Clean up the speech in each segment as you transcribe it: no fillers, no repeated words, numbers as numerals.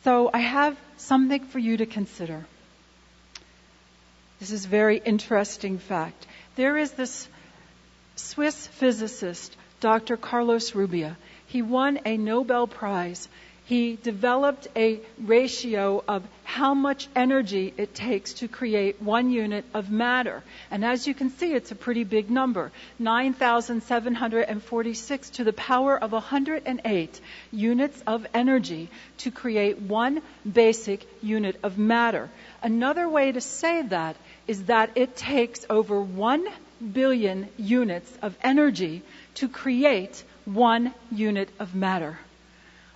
So I have something for you to consider. This is a very interesting fact. There is this Swiss physicist, Dr. Carlos Rubia. He won a Nobel Prize. He developed a ratio of how much energy it takes to create 1 unit of matter. And as you can see, it's a pretty big number. 9,746 to the power of 108 units of energy to create 1 basic unit of matter. Another way to say that is that it takes over 1 billion units of energy to create 1 unit of matter.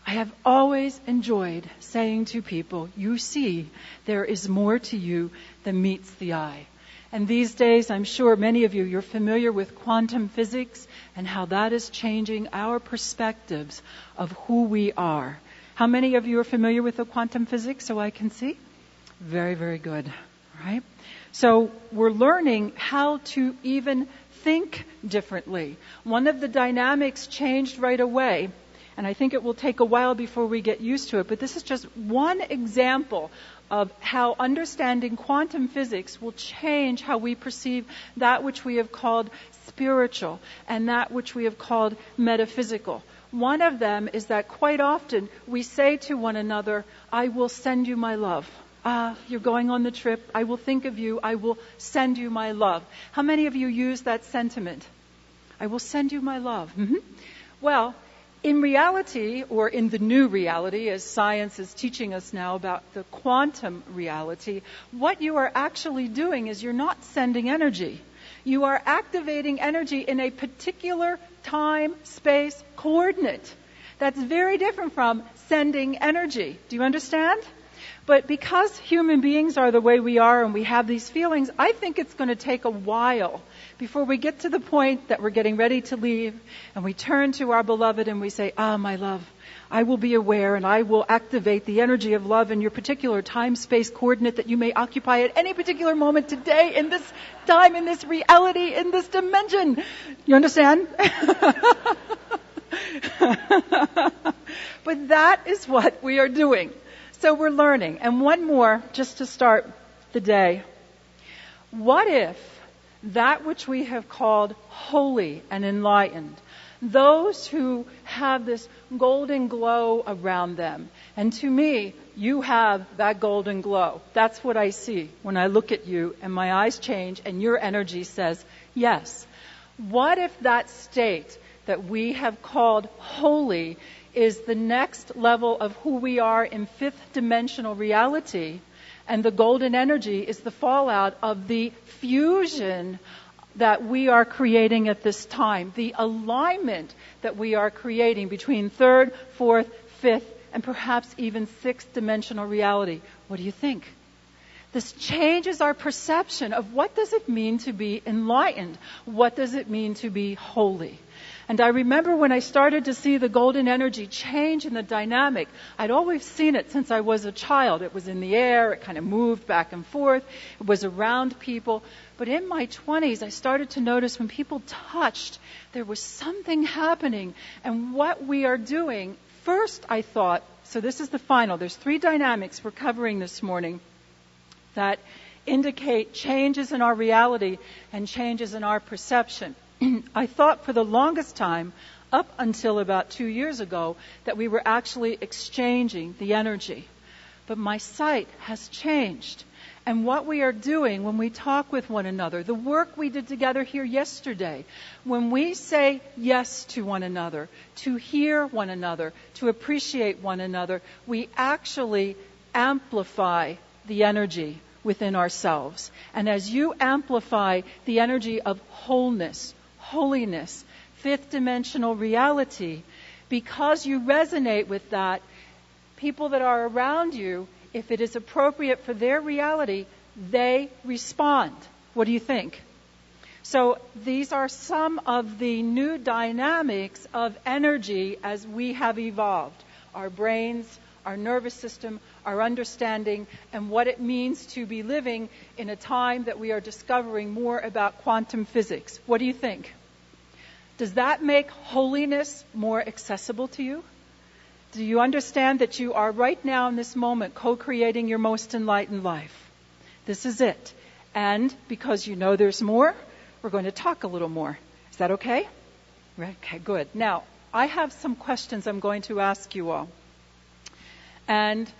I have always enjoyed saying to people, you see, there is more to you than meets the eye. And these days, I'm sure many of you, you're familiar with quantum physics and how that is changing our perspectives of who we are. How many of you are familiar with the quantum physics so I can see? Very, very good. Right? So we're learning how to even think differently. One of the dynamics changed right away. And I think it will take a while before we get used to it. But this is just one example of how understanding quantum physics will change how we perceive that which we have called spiritual and that which we have called metaphysical. One of them is that quite often we say to one another, I will send you my love. You're going on the trip. I will think of you. I will send you my love. How many of you use that sentiment? I will send you my love. Mm-hmm. Well, in reality, or in the new reality, as science is teaching us now about the quantum reality, what you are actually doing is you're not sending energy. You are activating energy in a particular time, space, coordinate. That's very different from sending energy. Do you understand? But because human beings are the way we are and we have these feelings, I think it's going to take a while before we get to the point that we're getting ready to leave and we turn to our beloved and we say, my love, I will be aware and I will activate the energy of love in your particular time-space coordinate that you may occupy at any particular moment today, in this time, in this reality, in this dimension. You understand? But that is what we are doing. So we're learning. And one more, just to start the day. What if that which we have called holy and enlightened, those who have this golden glow around them, and to me, you have that golden glow. That's what I see when I look at you and my eyes change and your energy says, yes. What if that state that we have called holy is the next level of who we are in fifth dimensional reality, and the golden energy is the fallout of the fusion that we are creating at this time, the alignment that we are creating between third, fourth, fifth, and perhaps even sixth dimensional reality. What do you think? This changes our perception of what does it mean to be enlightened? What does it mean to be holy? And I remember when I started to see the golden energy change in the dynamic, I'd always seen it since I was a child. It was in the air, it kind of moved back and forth, it was around people. But in my 20s, I started to notice when people touched, there was something happening. And what we are doing, first I thought, so this is the final, there's 3 dynamics we're covering this morning that indicate changes in our reality and changes in our perception. I thought for the longest time, up until about 2 years ago, that we were actually exchanging the energy. But my sight has changed. And what we are doing when we talk with one another, the work we did together here yesterday, when we say yes to one another, to hear one another, to appreciate one another, we actually amplify the energy within ourselves. And as you amplify the energy of wholeness, holiness, fifth dimensional reality, because you resonate with that, people that are around you, if it is appropriate for their reality, they respond. What do you think? So these are some of the new dynamics of energy as we have evolved. Our brains, our nervous system, our understanding, and what it means to be living in a time that we are discovering more about quantum physics. What do you think? Does that make holiness more accessible to you? Do you understand that you are right now in this moment co-creating your most enlightened life? This is it. And because you know there's more, we're going to talk a little more. Is that okay? Okay, good. Now, I have some questions I'm going to ask you all. And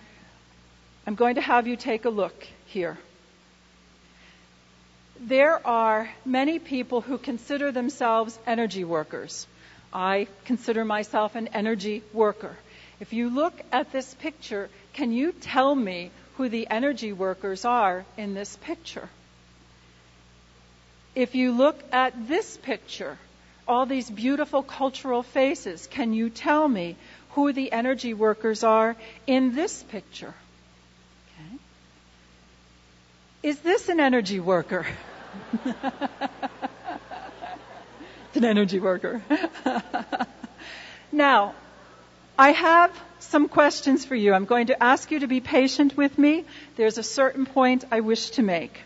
I'm going to have you take a look here. There are many people who consider themselves energy workers. I consider myself an energy worker. If you look at this picture, can you tell me who the energy workers are in this picture? If you look at this picture, all these beautiful cultural faces, can you tell me who the energy workers are in this picture? Okay. Is this an energy worker? It's an energy worker. Now, I have some questions for you. I'm going to ask you to be patient with me. There's a certain point I wish to make.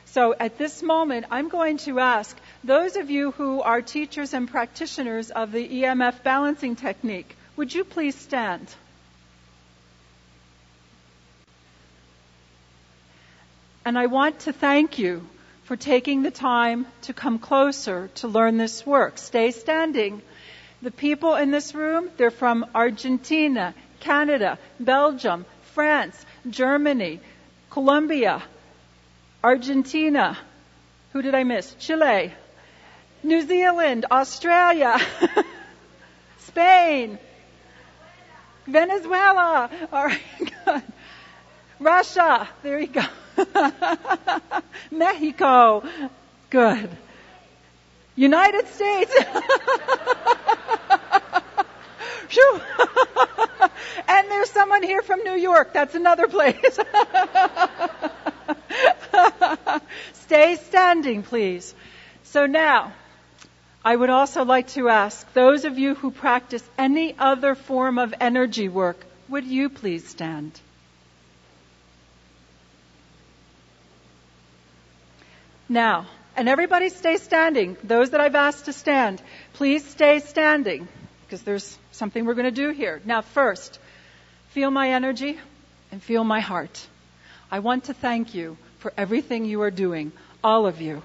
So at this moment, I'm going to ask those of you who are teachers and practitioners of the EMF Balancing Technique, would you please stand? And I want to thank you for taking the time to come closer to learn this work. Stay standing. The people in this room, they're from Argentina, Canada, Belgium, France, Germany, Colombia, Argentina. Who did I miss? Chile, New Zealand, Australia, Spain, Venezuela. All right, good. Russia. There you go. Mexico. Good. United States. Phew. And there's someone here from New York. That's another place. Stay standing, please. So now, I would also like to ask those of you who practice any other form of energy work, would you please stand? Now, and everybody stay standing. Those that I've asked to stand, please stay standing, because there's something we're going to do here. Now, first, feel my energy and feel my heart. I want to thank you for everything you are doing, all of you,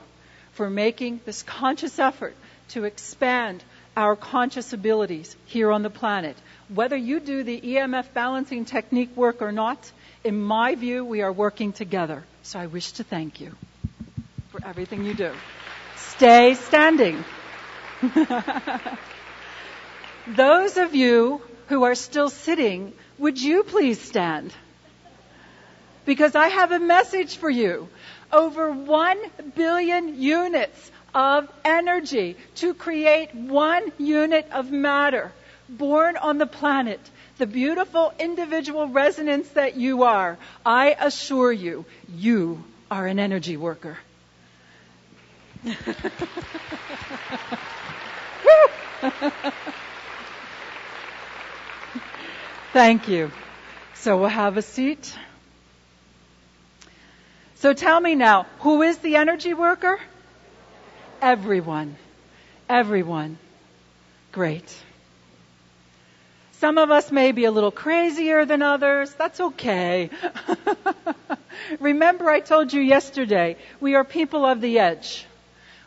for making this conscious effort to expand our conscious abilities here on the planet. Whether you do the EMF balancing technique work or not, in my view, we are working together. So I wish to thank you for everything you do. Stay standing. Those of you who are still sitting, would you please stand? Because I have a message for you. Over 1 billion units of energy to create 1 unit of matter born on the planet. The beautiful individual resonance that you are. I assure you, you are an energy worker. Thank you. So we'll have a seat. So tell me now, who is the energy worker? Everyone. Everyone. Great. Some of us may be a little crazier than others. That's okay. Remember I told you yesterday, we are people of the edge.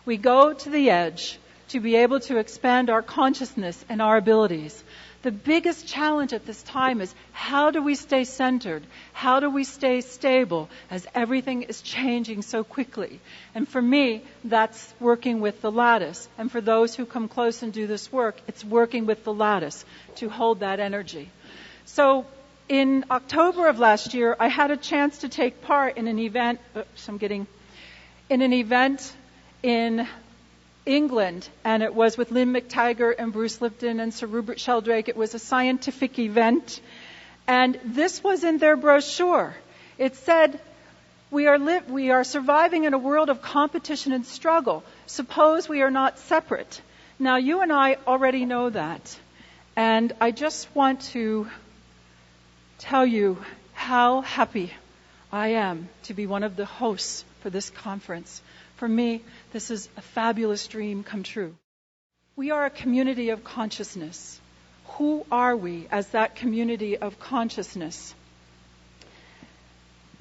We go to the edge to be able to expand our consciousness and our abilities. The biggest challenge at this time is how do we stay centered? How do we stay stable as everything is changing so quickly? And for me, that's working with the lattice. And for those who come close and do this work, it's working with the lattice to hold that energy. So in October of last year, I had a chance to take part in an event. In England, and it was with Lynn McTaggart and Bruce Lipton and Sir Rupert Sheldrake. It was a scientific event, and this was in their brochure. It said, we are surviving in a world of competition and struggle. Suppose we are not separate. Now, you and I already know that, and I just want to tell you how happy I am to be one of the hosts for this conference. For me, this is a fabulous dream come true. We are a community of consciousness. Who are we as that community of consciousness?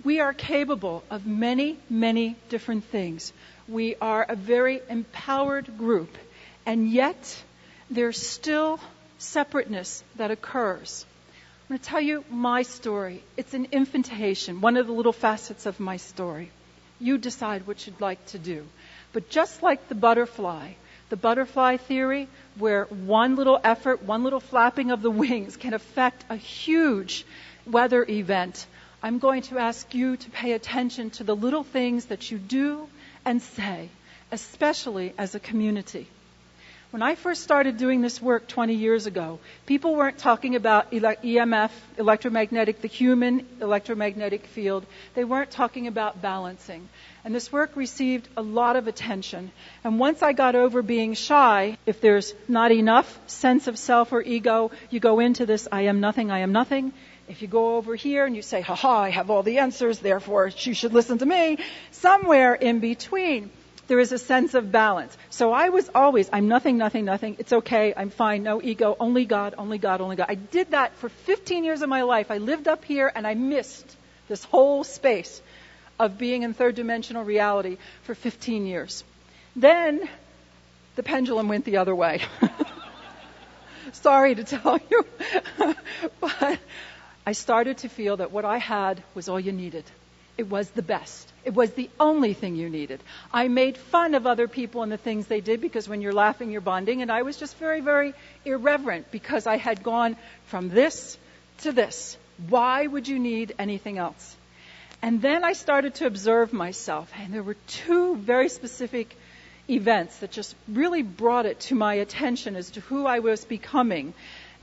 We are capable of many, many different things. We are a very empowered group, and yet there's still separateness that occurs. I'm going to tell you my story. It's an infantation, one of the little facets of my story. You decide what you'd like to do. But just like the butterfly theory, where one little effort, one little flapping of the wings can affect a huge weather event, I'm going to ask you to pay attention to the little things that you do and say, especially as a community. When I first started doing this work 20 years ago, people weren't talking about EMF, the human electromagnetic field. They weren't talking about balancing. And this work received a lot of attention. And once I got over being shy, if there's not enough sense of self or ego, you go into this, I am nothing, I am nothing. If you go over here and you say, I have all the answers, therefore you should listen to me, somewhere in between, there is a sense of balance. So I was always, I'm nothing, nothing, nothing. It's okay. I'm fine. No ego. Only God, only God, only God. I did that for 15 years of my life. I lived up here and I missed this whole space of being in third dimensional reality for 15 years. Then the pendulum went the other way. Sorry to tell you. But I started to feel that what I had was all you needed. It was the best. It was the only thing you needed. I made fun of other people and the things they did, because when you're laughing, you're bonding. And I was just very, very irreverent because I had gone from this to this. Why would you need anything else? And then I started to observe myself. And there were two very specific events that just really brought it to my attention as to who I was becoming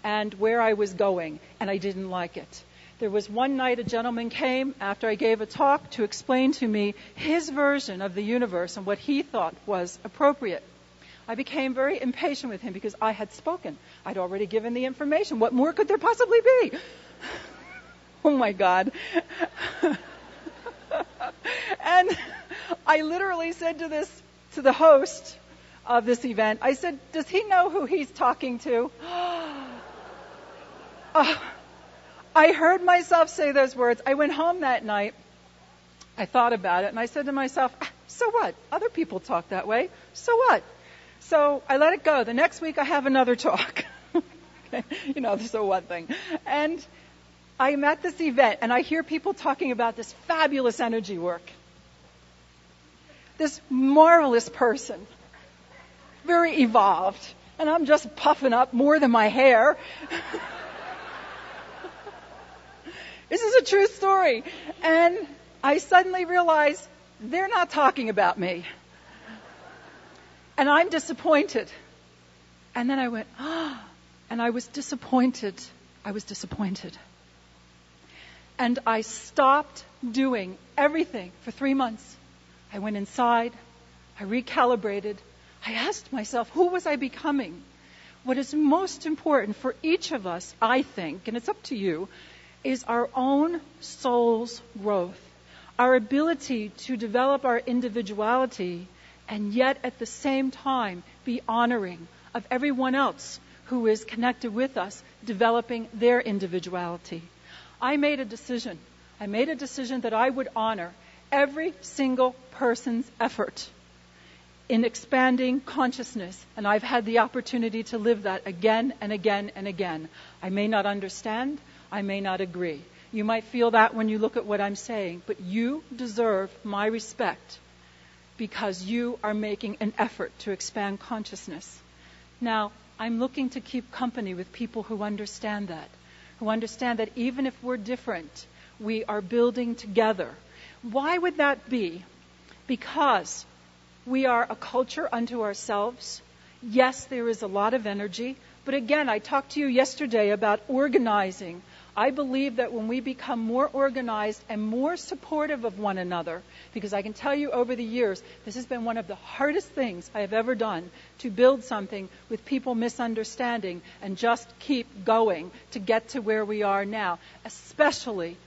and where I was going. And I didn't like it. There was one night a gentleman came after I gave a talk to explain to me his version of the universe and what he thought was appropriate. I became very impatient with him because I had spoken. I'd already given the information. What more could there possibly be? Oh my God. And I literally said to the host of this event, I said, does he know who he's talking to? I heard myself say those words. I went home that night. I thought about it, and I said to myself, so what? Other people talk that way. So what? So I let it go. The next week I have another talk. Okay. The so what thing. And I'm at this event, and I hear people talking about this fabulous energy work. This marvelous person. Very evolved. And I'm just puffing up more than my hair. This is a true story. And I suddenly realized they're not talking about me. And I'm disappointed. And then I went, and I was disappointed. I was disappointed. And I stopped doing everything for 3 months. I went inside. I recalibrated. I asked myself, who was I becoming? What is most important for each of us, I think, and it's up to you, is our own soul's growth, our ability to develop our individuality and yet at the same time be honoring of everyone else who is connected with us, developing their individuality. I made a decision. I made a decision that I would honor every single person's effort in expanding consciousness, and I've had the opportunity to live that again and again and again. I may not understand. I may not agree. You might feel that when you look at what I'm saying, but you deserve my respect because you are making an effort to expand consciousness. Now, I'm looking to keep company with people who understand that even if we're different, we are building together. Why would that be? Because we are a culture unto ourselves. Yes, there is a lot of energy, but again, I talked to you yesterday about organizing. I believe that when we become more organized and more supportive of one another, because I can tell you over the years, this has been one of the hardest things I have ever done, to build something with people misunderstanding and just keep going to get to where we are now, especially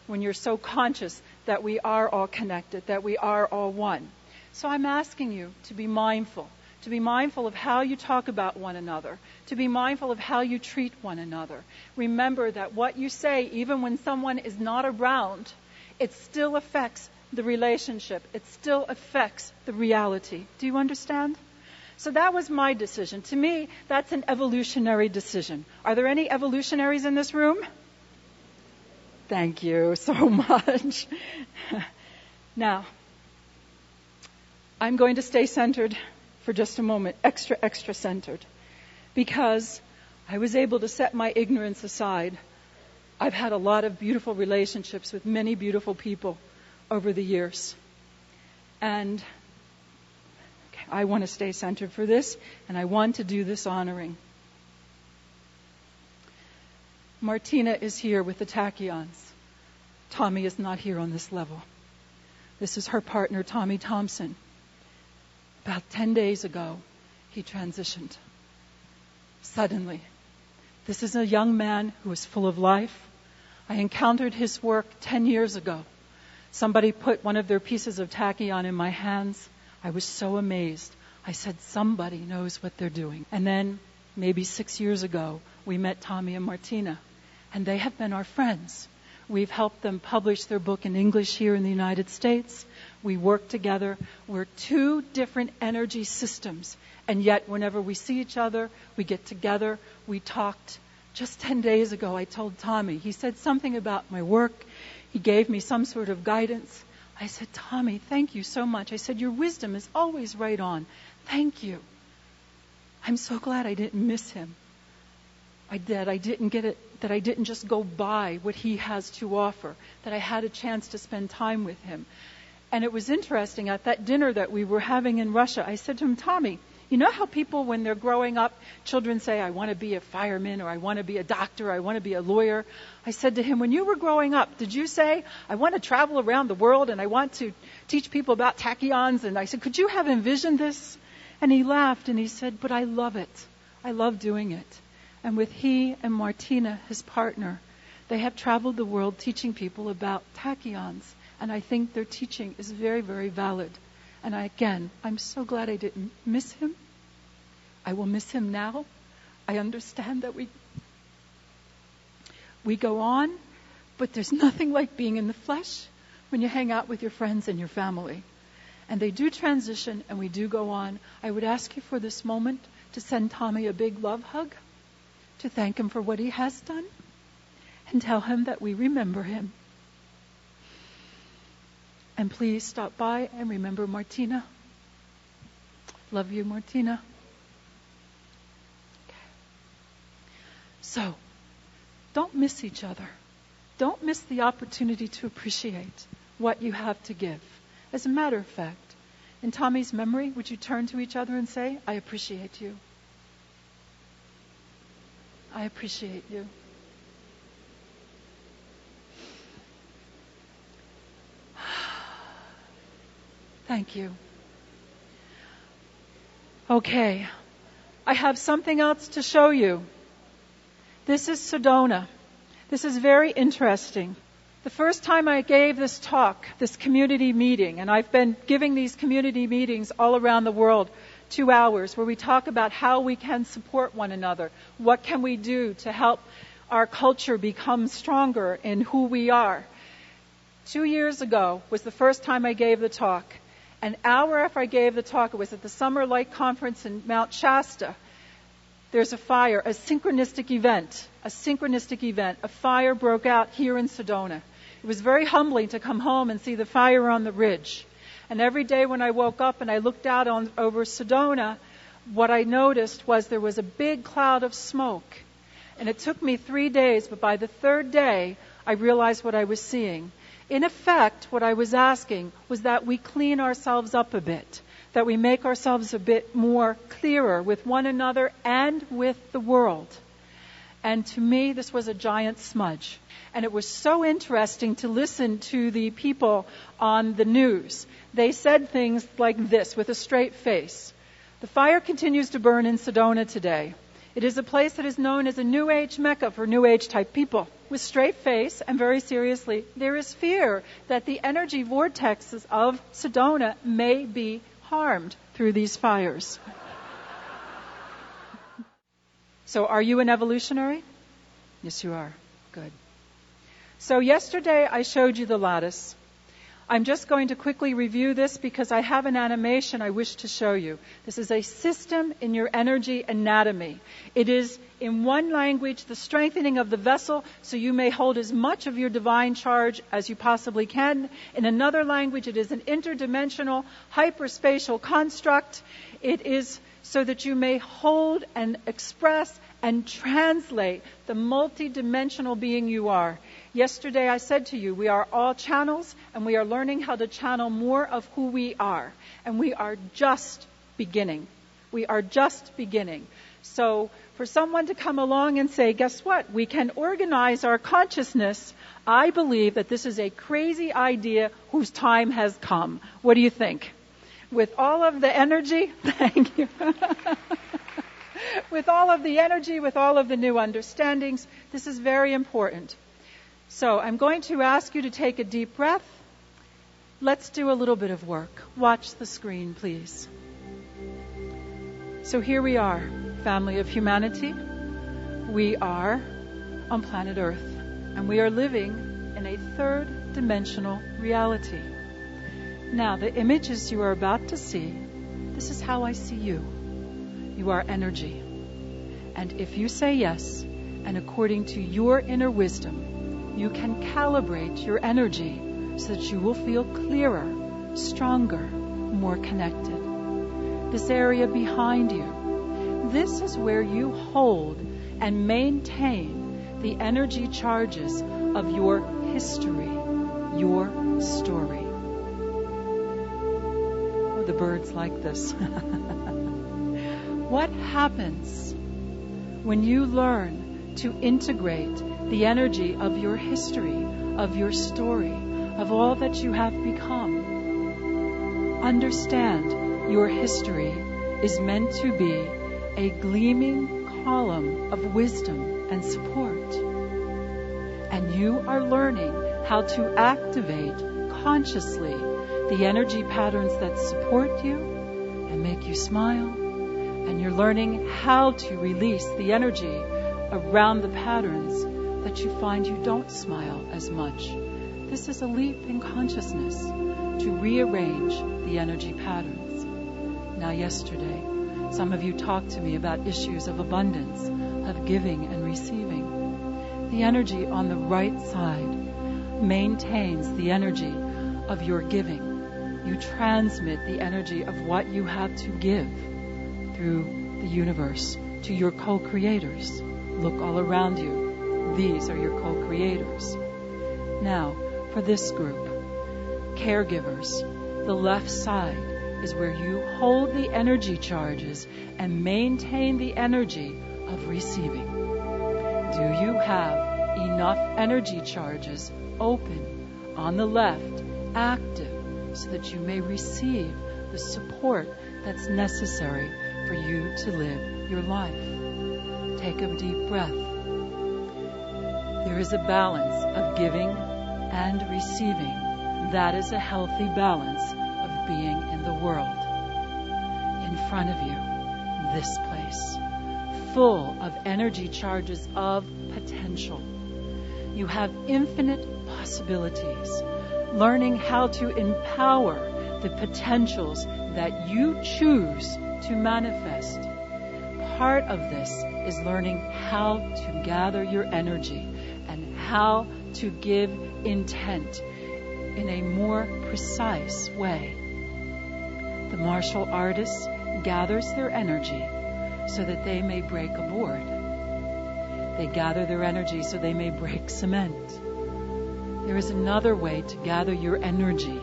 when you're so conscious that we are all connected, that we are all one. So I'm asking you to be mindful, to be mindful of how you talk about one another, to be mindful of how you treat one another. Remember that what you say, even when someone is not around, it still affects the relationship. It still affects the reality. Do you understand? So that was my decision. To me, that's an evolutionary decision. Are there any evolutionaries in this room? Thank you so much. Now, I'm going to stay centered for just a moment, extra centered, because I was able to set my ignorance aside. I've had a lot of beautiful relationships with many beautiful people over the years. And I want to stay centered for this, and I want to do this honoring. Martina is here with the tachyons. Tommy is not here on this level. This is her partner, Tommy Thompson. About 10 days ago, he transitioned. Suddenly. This is a young man who is full of life. I encountered his work 10 years ago. Somebody put one of their pieces of tachyon in my hands. I was so amazed. I said, somebody knows what they're doing. And then, maybe 6 years ago, we met Tommy and Martina. And they have been our friends. We've helped them publish their book in English here in the United States. We work together. We're two different energy systems. And yet, whenever we see each other, we get together. We talked just 10 days ago. I told Tommy. He said something about my work. He gave me some sort of guidance. I said, Tommy, thank you so much. I said, your wisdom is always right on. Thank you. I'm so glad I didn't miss him. I didn't get it, that I didn't just go by what he has to offer, that I had a chance to spend time with him. And it was interesting, at that dinner that we were having in Russia, I said to him, Tommy, you know how people, when they're growing up, children say, I want to be a fireman, or I want to be a doctor, or I want to be a lawyer. I said to him, when you were growing up, did you say, I want to travel around the world, and I want to teach people about tachyons? And I said, could you have envisioned this? And he laughed, and he said, but I love it. I love doing it. And with he and Martina, his partner, they have traveled the world teaching people about tachyons. And I think their teaching is very, very valid. And I'm so glad I didn't miss him. I will miss him now. I understand that we go on, but there's nothing like being in the flesh when you hang out with your friends and your family. And they do transition, and we do go on. I would ask you for this moment to send Tommy a big love hug, to thank him for what he has done, and tell him that we remember him. And please stop by and remember Martina. Love you, Martina. Okay. So, don't miss each other. Don't miss the opportunity to appreciate what you have to give. As a matter of fact, in Tommy's memory, would you turn to each other and say, I appreciate you. I appreciate you. Thank you. Okay. I have something else to show you. This is Sedona. This is very interesting. The first time I gave this talk, this community meeting, and I've been giving these community meetings all around the world, 2 hours, where we talk about how we can support one another. What can we do to help our culture become stronger in who we are? 2 years ago was the first time I gave the talk. An hour after I gave the talk, it was at the Summer Light Conference in Mount Shasta. There's a fire, a synchronistic event. A fire broke out here in Sedona. It was very humbling to come home and see the fire on the ridge. And every day when I woke up and I looked out over Sedona, what I noticed was there was a big cloud of smoke. And it took me 3 days, but by the 3rd day, I realized what I was seeing. In effect, what I was asking was that we clean ourselves up a bit, that we make ourselves a bit more clearer with one another and with the world. And to me, this was a giant smudge. And it was so interesting to listen to the people on the news. They said things like this with a straight face. The fire continues to burn in Sedona today. It is a place that is known as a New Age Mecca for New Age type people. With straight face and very seriously, there is fear that the energy vortexes of Sedona may be harmed through these fires. So are you an evolutionary? Yes, you are. Good. So yesterday I showed you the lattice. I'm just going to quickly review this because I have an animation I wish to show you. This is a system in your energy anatomy. It is, in one language, the strengthening of the vessel so you may hold as much of your divine charge as you possibly can. In another language, it is an interdimensional, hyperspatial construct. It is so that you may hold and express and translate the multidimensional being you are. Yesterday I said to you, we are all channels, and we are learning how to channel more of who we are. And we are just beginning. We are just beginning. So for someone to come along and say, guess what? We can organize our consciousness. I believe that this is a crazy idea whose time has come. What do you think? With all of the energy, thank you. With all of the energy, with all of the new understandings, this is very important. So I'm going to ask you to take a deep breath. Let's do a little bit of work. Watch the screen, please. So here we are, family of humanity. We are on planet Earth, and we are living in a third dimensional reality. Now, the images you are about to see, this is how I see you. You are energy. And if you say yes, and according to your inner wisdom, you can calibrate your energy so that you will feel clearer, stronger, more connected. This area behind you, this is where you hold and maintain the energy charges of your history, your story. Oh, the birds like this. What happens when you learn to integrate the energy of your history, of your story, of all that you have become? Understand your history is meant to be a gleaming column of wisdom and support. And you are learning how to activate consciously the energy patterns that support you and make you smile. And you're learning how to release the energy around the patterns that you find you don't smile as much. This is a leap in consciousness to rearrange the energy patterns. Now, yesterday, some of you talked to me about issues of abundance, of giving and receiving. The energy on the right side maintains the energy of your giving. You transmit the energy of what you have to give through the universe to your co-creators. Look all around you. These are your co-creators. Now, for this group, caregivers, the left side is where you hold the energy charges and maintain the energy of receiving. Do you have enough energy charges open on the left, active, so that you may receive the support that's necessary for you to live your life? Take a deep breath. There is a balance of giving and receiving. That is a healthy balance of being in the world. In front of you, this place, full of energy charges of potential. You have infinite possibilities, learning how to empower the potentials that you choose to manifest. Part of this is learning how to gather your energy and how to give intent in a more precise way. The martial artist gathers their energy so that they may break a board. They gather their energy so they may break cement. There is another way to gather your energy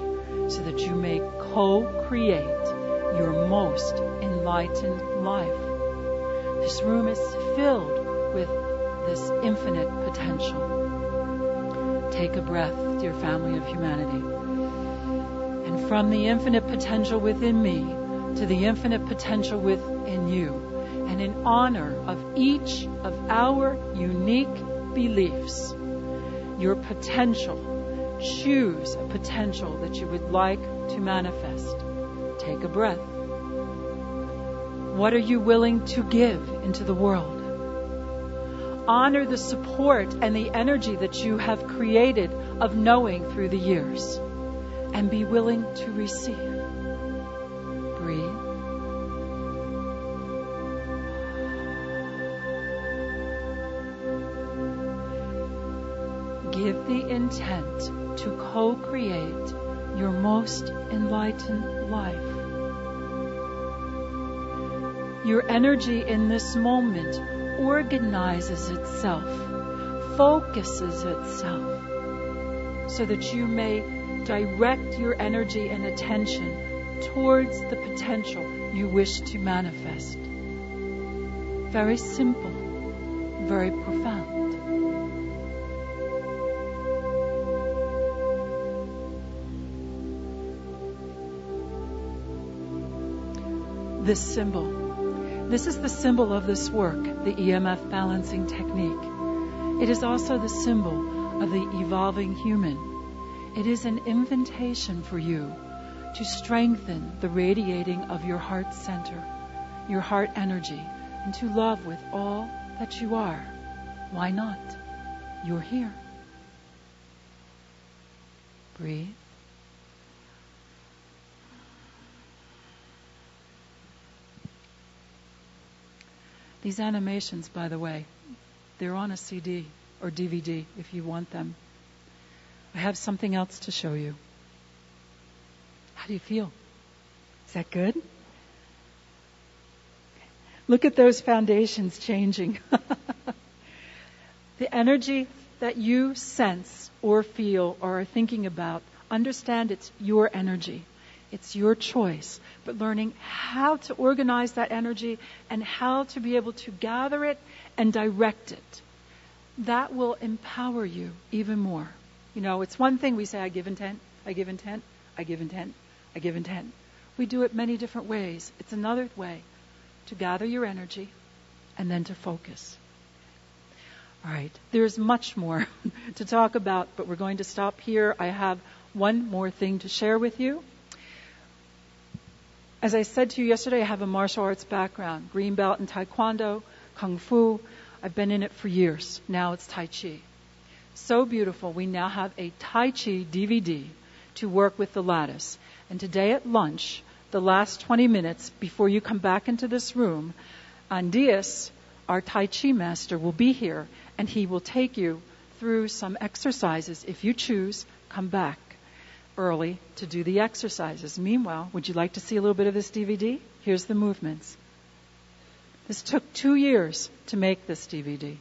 so that you may co-create your most enlightened life. This room is filled with this infinite potential. Take a breath, dear family of humanity. And from the infinite potential within me to the infinite potential within you, and in honor of each of our unique beliefs, your potential, choose a potential that you would like to manifest. Take a breath. What are you willing to give into the world? Honor the support and the energy that you have created of knowing through the years. And be willing to receive. Breathe. Give the intent to co-create your most enlightened life. Your energy in this moment organizes itself, focuses itself, so that you may direct your energy and attention towards the potential you wish to manifest. Very simple, very profound. This symbol. This is the symbol of this work, the EMF Balancing Technique. It is also the symbol of the evolving human. It is an invitation for you to strengthen the radiating of your heart center, your heart energy, and to love with all that you are. Why not? You're here. Breathe. These animations, by the way, they're on a CD or DVD if you want them. I have something else to show you. How do you feel? Is that good? Look at those foundations changing. The energy that you sense or feel or are thinking about, understand it's your energy. It's your choice. But learning how to organize that energy and how to be able to gather it and direct it, that will empower you even more. You know, it's one thing we say, I give intent, I give intent, I give intent, I give intent. We do it many different ways. It's another way to gather your energy and then to focus. All right, there's much more to talk about, but we're going to stop here. I have one more thing to share with you. As I said to you yesterday, I have a martial arts background, green belt in Taekwondo, Kung Fu. I've been in it for years. Now it's Tai Chi. So beautiful. We now have a Tai Chi DVD to work with the lattice. And today at lunch, the last 20 minutes before you come back into this room, Andreas, our Tai Chi master, will be here and he will take you through some exercises. If you choose, come back early to do the exercises. Meanwhile, would you like to see a little bit of this DVD? Here's the movements. This took 2 years to make this DVD.